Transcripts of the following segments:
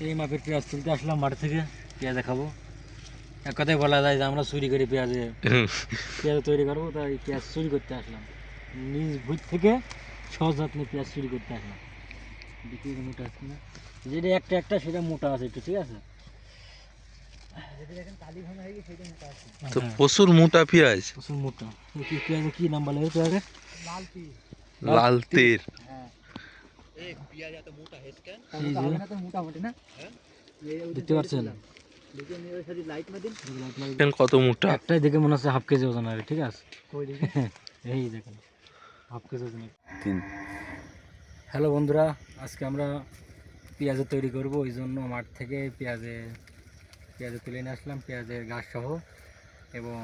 এই মাপের পেঁয়াজ তুলতে আসলাম মাঠ থেকে, পেঁয়াজ খাবো। এক কথায় বলা যায় যে আমরা চুরি করে পেঁয়াজ তৈরি করবো, তাই পেঁয়াজ চুরি করতে আসলাম। নিজ ভূত থেকে সহজ যত্নে পেঁয়াজ চুরি করতে আসলাম। দেখি মোটা আছে না, যেটা একটা একটা সেটা মোটা আছে একটু, ঠিক আছে। তো প্রচুর মোটা পেঁয়াজ, প্রচুর মোটা। কি পেঁয়াজ, কি নাম বলে পেঁয়াজে? লাল তীর। দেখতে পাচ্ছেন কত মোটা, একটাই দেখে মনে হচ্ছে হাফ কেজি ওজন হবে, ঠিক আছে। এই দেখেন হাফ কেজি ওজন। হ্যালো বন্ধুরা, আজকে আমরা পেঁয়াজের তৈরি করব, ওই জন্য মাঠ থেকে পেঁয়াজে তুলে নিয়ে আসলাম, পেঁয়াজের গাছ সহ। এবং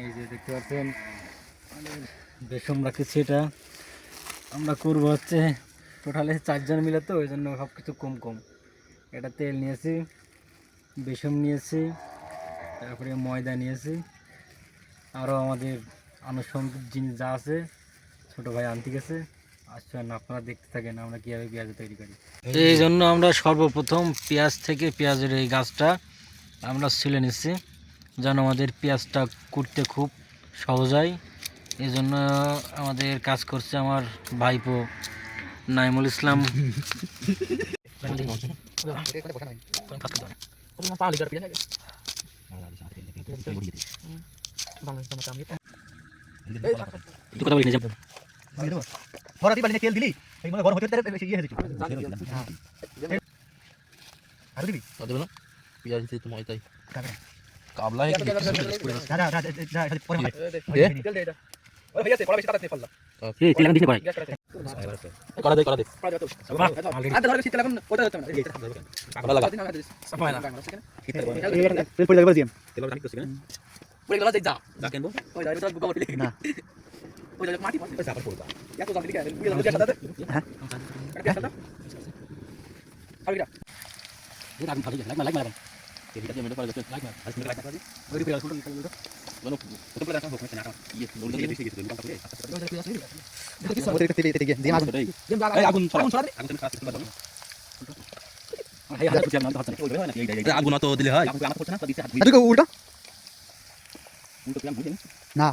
এই যে দেখতে পাচ্ছেন বেসম রাখেছি, এটা আমরা করবো হচ্ছে টোটালে 4 জন মিলে, তো ওই জন্য সব কিছু কম কম। এটা তেল নিয়েছি, বেসম নিয়েছি, তারপরে ময়দা নিয়েছি, আরও আমাদের আনুষঙ্গিক জিনিস যা আছে ছোটো ভাই আনতে গেছে। আসছেন, আপনারা দেখতে থাকেন আমরা কীভাবে পেঁয়াজ তৈরি করি। এই জন্য আমরা সর্বপ্রথম পেঁয়াজ থেকে পেঁয়াজের এই গাছটা আমরা ছিলে নিচ্ছি, যেন আমাদের পেঁয়াজটা কুটতে খুব সহজ হয়। এই জন্য আমাদের কাজ করছে আমার ভাইপো নাইমুল ইসলাম। তেল দিলি গরম হতে ইয়ে হয়েছে আর দিবি পেঁয়াজ দিতে ময়দাই কাবলা আগুন তো দিলে হয় উল্টা না